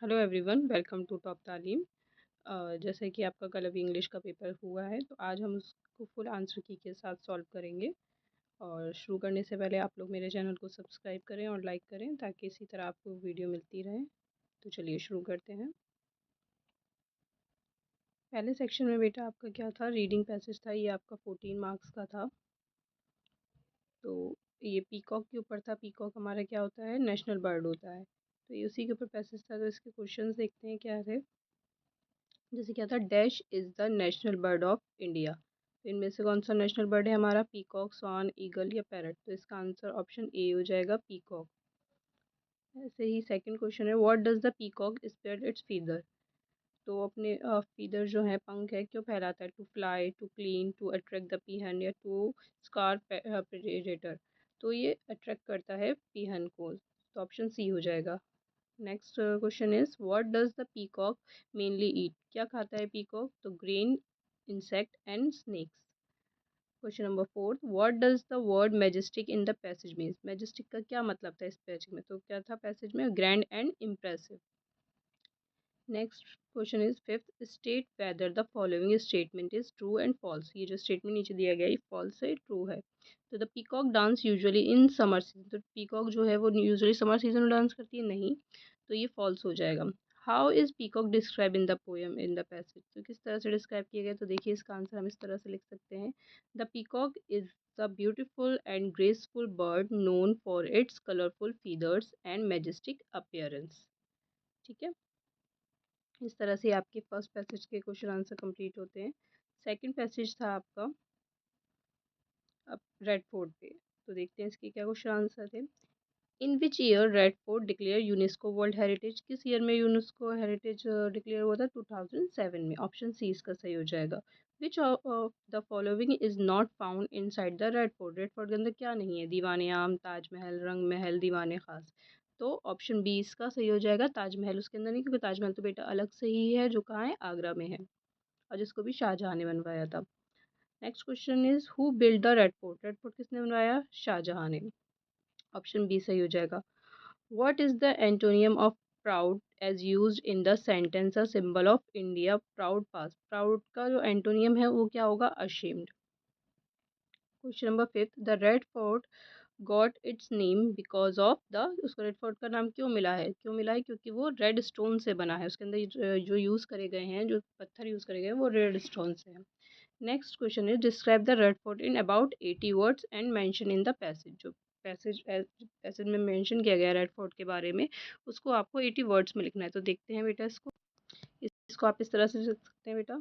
Hello everyone, welcome to Top Taleem. जैसे कि आपका कल अभी इंग्लिश का पेपर हुआ है, तो आज हम उसको फुल आंसर की के साथ सॉल्व करेंगे। और शुरू करने से पहले आप लोग मेरे चैनल को सब्सक्राइब करें और लाइक करें, ताकि इसी तरह आपको वीडियो मिलती रहे। तो चलिए शुरू करते हैं। पहले सेक्शन में बेटा आपका क्या था, रीडिंग पैसेज था। ये आपका 14 मार्क्स का था। तो ये पीकॉक के ऊपर था। पीकॉक हमारा क्या होता है, नेशनल बर्ड होता है। तो ये उसी के ऊपर पैसेज था। तो इसके क्वेश्चन देखते हैं क्या थे। जैसे क्या था, dash is the national bird of India. तो इनमें से कौन सा नेशनल बर्ड है हमारा, पीकॉक, स्वान, ईगल या पैरट। तो इसका आंसर ऑप्शन ए हो जाएगा, पीकॉक। ऐसे ही सेकंड क्वेश्चन है, what does the peacock spread it's feather. तो अपने फीदर जो है, पंख है, क्यों फैलाता है, to fly, to clean, to attract the peahen, या टू स्कार प्रेडेटर। तो ये अट्रैक्ट करता है पीहन को। तो ऑप्शन सी हो जाएगा। Next question is, what does the peacock mainly eat. क्या खाता है पीकॉक, तो grain, insect and snakes. Question number fourth, what does the word majestic in the passage means. Majestic का क्या मतलब था इस पैसेज में, तो क्या था पैसेज में, grand and impressive. Next question is fifth, state whether the following statement is true and false. ये जो स्टेटमेंट नीचे दिया गया है, फॉल्स है ट्रू है। तो the peacock dance usually in summer season. तो पीकॉक जो है वो यूजुअली समर सीजन में डांस करती है, नहीं। तो ये फॉल्स हो जाएगा। How is peacock describe in the poem in the passage. तो किस तरह से डिस्क्राइब किया गया, तो देखिए इसका आंसर हम इस तरह से लिख सकते हैं, the peacock is the beautiful and graceful bird known for its colourful feathers and majestic appearance. ठीक है। इस तरह से आपके फर्स्ट पैसेज के क्वेश्चन आंसर कंप्लीट होते हैं। सेकंड पैसेज था आपका अब रेड फोर्ट पे। तो देखते हैं इसके क्या क्वेश्चन आंसर थे। In which year Red Fort declare UNESCO world heritage. किस ईयर में यूनेस्को हेरिटेज डिक्लेयर हुआ था, 2007 में। ऑप्शन सी इसका सही हो जाएगा। Which of the following is not found in side the red fort. Red fort के अंदर क्या नहीं है, दीवाने आम, ताजमहल, रंग महल, दीवाने खास। तो ऑप्शन बी इसका सही हो जाएगा, ताजमहल उसके अंदर नहीं, क्योंकि ताजमहल तो बेटा अलग से ही है, जो कहाँ है, आगरा में है, और जिसको भी शाहजहां ने बनवाया था। Next question is, who build the red fort. Red fort किसने बनवाया, शाहजहां ने। ऑप्शन बी सही हो जाएगा। What is the antonym of proud as used in the sentence a symbol of India proud past। proud का जो एंटोनियम है वो क्या होगा, ashamed। Question number fifth, the red fort got its name because of the. उसको red fort का नाम क्यों मिला है, क्यों मिला है, क्योंकि वो रेड स्टोन से बना है। उसके अंदर जो यूज़ करे गए हैं, जो पत्थर यूज़ करे गए हैं, वो रेड स्टोन से है। Next question is, describe the red fort in about 80 words and mention in the passage. जो पैसेज में मेंशन किया गया है रेड फोर्ट के बारे में, उसको आपको 80 वर्ड्स में लिखना है। तो देखते हैं बेटा इसको। इसको आप इस तरह से लिख सकते हैं बेटा,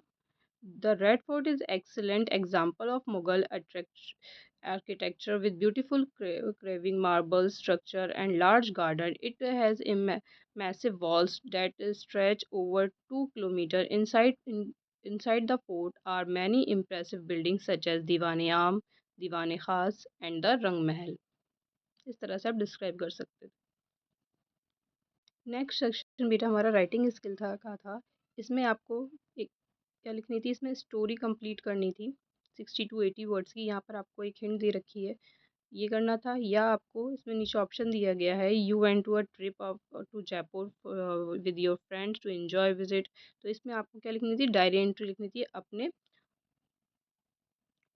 the red fort is excellent example of Mughal architecture with beautiful carving, marble structure and large garden. It has massive walls that stretch over 2 kilometers. Inside the fort are many impressive buildings such as Diwan-e-Aam, Diwan-e-Khas and the Rang Mahal. इस तरह से आप describe कर सकते हैं। Next section बेटा हमारा writing skill था। इसमें आपको एक क्या लिखनी थी, इसमें स्टोरी कंप्लीट करनी थी 60 to 80 वर्ड्स की। यहाँ पर आपको एक हिंट दे रखी है, ये करना था। या आपको इसमें नीचे ऑप्शन दिया गया है, you went to a trip of to Jaipur with your friends to enjoy visit. तो इसमें आपको क्या लिखनी थी, डायरी एंट्री लिखनी थी अपने,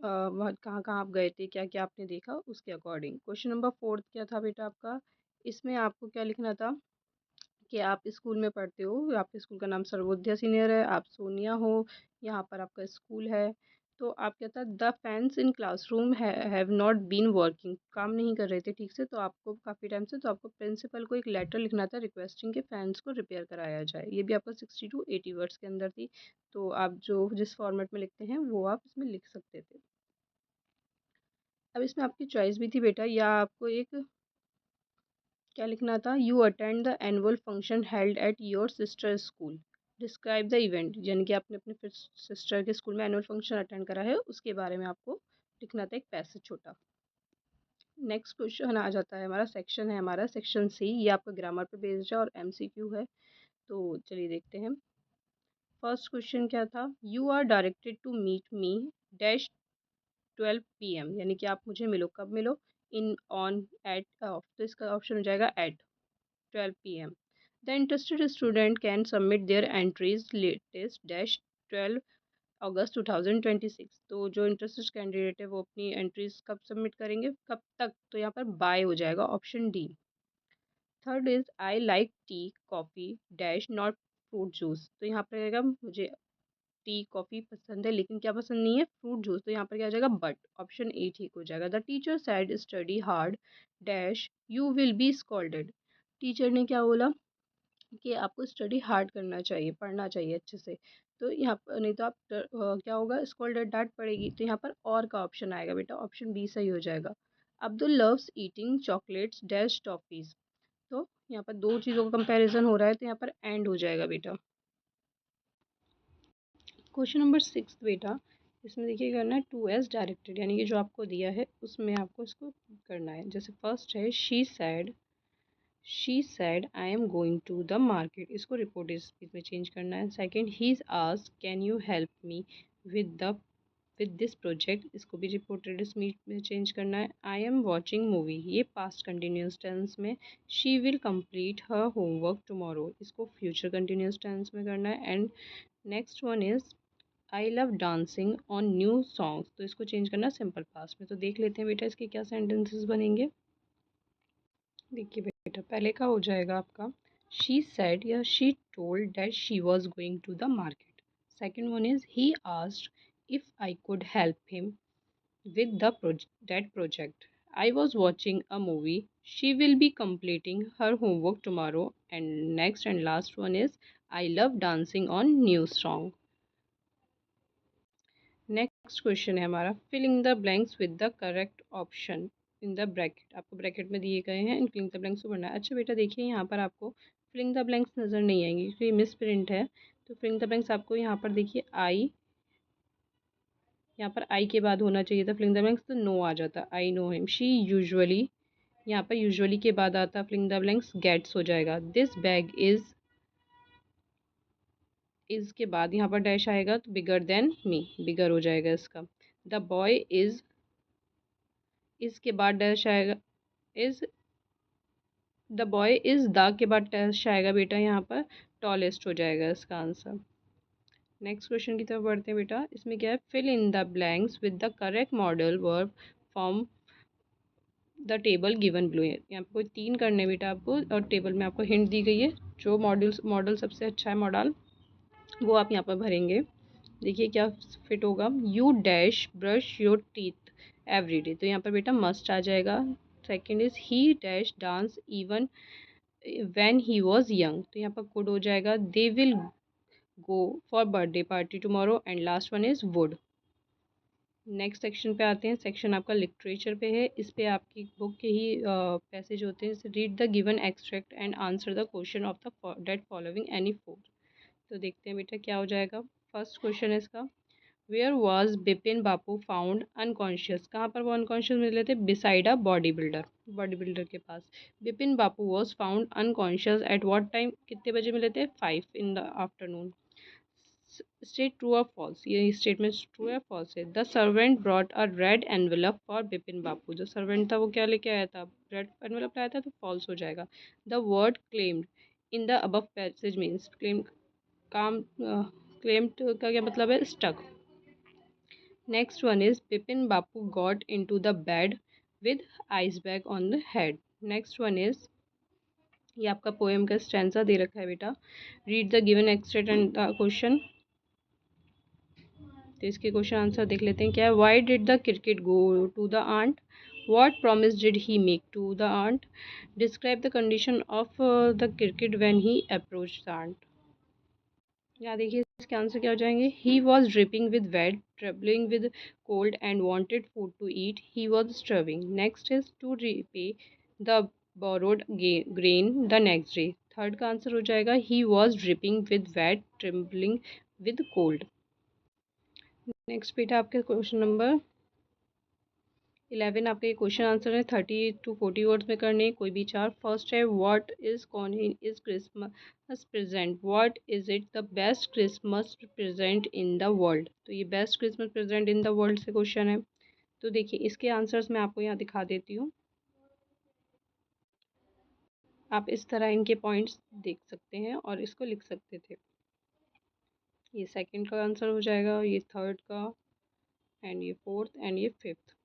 वहाँ कहाँ कहाँ आप गए थे, क्या क्या आपने देखा, उसके अकॉर्डिंग। क्वेश्चन नंबर फोर्थ क्या था बेटा आपका, इसमें आपको क्या लिखना था कि आप स्कूल में पढ़ते हो, आपके स्कूल का नाम सर्वोदय सीनियर है, आप सोनिया हो, यहाँ पर आपका स्कूल है। तो आप क्या था, the fans in classroom have not been working. काम नहीं कर रहे थे ठीक से, तो आपको काफ़ी टाइम से, तो आपको प्रिंसिपल को एक लेटर लिखना था रिक्वेस्टिंग के फैंस को रिपेयर कराया जाए। ये भी आपका 60 to 80 वर्ड्स के अंदर थी। तो आप जो जिस फॉर्मेट में लिखते हैं वो आप इसमें लिख सकते थे। अब इसमें आपकी चॉइस भी थी बेटा, या आपको एक क्या लिखना था, you attend the annual function held at your sister school. Describe the event, यानी कि आपने अपने सिस्टर के स्कूल में एनुअल फंक्शन अटेंड करा है, उसके बारे में आपको लिखना था एक पैसेज छोटा। नेक्स्ट क्वेश्चन आ जाता है, हमारा सेक्शन है, हमारा सेक्शन सी। ये आपका ग्रामर पे बेस्ड है और एमसीक्यू है। तो चलिए देखते हैं। फर्स्ट क्वेश्चन क्या था, you are directed to meet me dash 12 PM। यानी कि आप मुझे मिलो, कब मिलो, इन ऑन एट ऑफ। तो इसका ऑप्शन हो जाएगा at 12 PM। The interested student can submit their entries latest dash 12 August 2026। तो जो इंटरेस्टेड कैंडिडेट है वो अपनी एंट्रीज कब सबमिट करेंगे, कब तक, तो यहाँ पर बाय हो जाएगा, option D. Third is I like tea coffee dash not fruit juice. तो यहाँ पर रहेगा मुझे टी कॉफ़ी पसंद है लेकिन क्या पसंद नहीं है, फ्रूट जूस। तो यहाँ पर क्या हो जाएगा, बट, ऑप्शन ए ठीक हो जाएगा। The teacher sad study hard dash you will be scolded. Teacher ने क्या बोला कि आपको स्टडी हार्ड करना चाहिए, पढ़ना चाहिए अच्छे से। तो यहाँ पर नहीं तो आप क्या होगा, स्कॉल्डेड, डांट पड़ेगी। तो यहाँ पर और का ऑप्शन आएगा बेटा, ऑप्शन बी सही हो जाएगा। Abdul loves eating chocolates dash toffees. तो यहाँ पर दो चीज़ों का कंपैरिजन हो रहा है तो यहाँ पर एंड हो जाएगा बेटा। क्वेश्चन नंबर 6 बेटा, इसमें देखिए करना है 2S डायरेक्टेड, यानी कि जो आपको दिया है उसमें आपको इसको करना है। जैसे फर्स्ट है she said I am going to the market, इसको रिपोर्टेड स्पीच में चेंज करना है। Second he is asked can you help me with the with this project, इसको भी रिपोर्टेड स्पीच में चेंज करना है। आई एम वॉचिंग मूवी, ये पास्ट कंटिन्यूस टेंस में। She will complete her homework tomorrow, इसको फ्यूचर कंटिन्यूस टेंस में करना है। And next one is I love dancing on new songs, तो इसको चेंज करना सिंपल पास्ट में। तो देख लेते हैं बेटा इसके क्या सेंटेंसेस बनेंगे। देखिए बेटा, पहले का हो जाएगा आपका शी सेड या she told that she was going to the market. Second one is he asked if I could help him with that project. I was watching a movie. She will be completing her homework tomorrow. And next and last one is I love dancing on new song. Next question है हमारा filling the blanks with the correct option in the bracket, आपको bracket में दिए गए हैं, इन filling the blanks को भरना है। अच्छा बेटा देखिए यहाँ पर आपको फिलिंग द ब्लैंक्स नज़र नहीं आएंगे क्योंकि मिस प्रिंट है। तो फिलिंग द ब्लैंक्स आपको यहाँ पर देखिए आई, यहाँ पर आई के बाद होना चाहिए था फिलिंग द ब्लैंक्स, तो नो आ जाता, I know him. She usually, यहाँ पर यूजुअली के बाद आता फिलिंग द ब्लैंक्स गेट्स हो जाएगा। दिस बैग इज के बाद यहाँ पर डैश आएगा तो बिगर देन मी, बिगर हो जाएगा इसका। द बॉय इज के बाद डैश आएगा, is the boy is the के बाद डैश आएगा बेटा, यहाँ पर टॉलेस्ट हो जाएगा इसका आंसर। नेक्स्ट क्वेश्चन की तरफ बढ़ते हैं बेटा, इसमें क्या है fill in the blanks with the correct modal verb form the table given blue है। यहाँ पे कोई 3 करने बेटा आपको, और टेबल में आपको हिंट दी गई है। जो मॉडल सबसे अच्छा है मॉडल, वो आप यहाँ पर भरेंगे। देखिए क्या फिट होगा, you dash brush your teeth every day, तो यहाँ पर बेटा मस्ट आ जाएगा। Second is he dash dance even when he was young, तो यहाँ पर कुड हो जाएगा। They will go for birthday party tomorrow. And last one is would. Next section पे आते हैं, सेक्शन आपका लिटरेचर पे है। इस पे आपकी बुक के ही पैसेज होते हैं। जैसे read the given extract and answer the question of the that following any four. तो देखते हैं बेटा क्या हो जाएगा। फर्स्ट क्वेश्चन है इसका, where was Bipin Bapu found unconscious, कहाँ पर वो अनकॉन्शियस मिले थे, beside a bodybuilder, bodybuilder के पास। Bipin Bapu was found unconscious at what time, कितने बजे मिले थे, 5 in the afternoon. State true और फॉल्स, ये स्टेटमेंट ट्रू या फॉल्स है। The servant brought a red envelope for Bipin Bapu, जो सर्वेंट था वो क्या लेके आया था, रेड एनवेलप लाया था, तो फॉल्स हो जाएगा। The word claimed in the above passage means, claim काम क्लेम्ड का क्या मतलब है, stuck. Next one is Bipin Bapu got into the bed with ice bag on the head. Next one is, ये आपका पोएम का स्टैंजा दे रखा है बेटा। Read the given extract and the question. तो इसके क्वेश्चन आंसर देख लेते हैं क्या है। Why did the cricket go to the ant, what promise did he make to the ant, describe the condition of the cricket when he approach the ant. यहाँ देखिए इसके आंसर क्या हो जाएंगे। He was dripping with wet, trembling with cold and wanted food to eat, he was starving. Next is to repay the borrowed grain the next day. Third का answer हो जाएगा he was dripping with wet, trembling with cold. Next बेटा आपके question number 11, आपके ये question answer है 30 to 40 words में करने, कोई भी 4। फर्स्ट है व्हाट इज कॉन is Christmas present, what is it the best Christmas present in the world, तो ये best Christmas present in the world से क्वेश्चन है। तो देखिए इसके आंसर्स मैं आपको यहाँ दिखा देती हूँ। आप इस तरह इनके पॉइंट्स देख सकते हैं और इसको लिख सकते थे। ये सेकंड का आंसर हो जाएगा, ये थर्ड का, एंड ये फोर्थ, एंड ये फिफ्थ।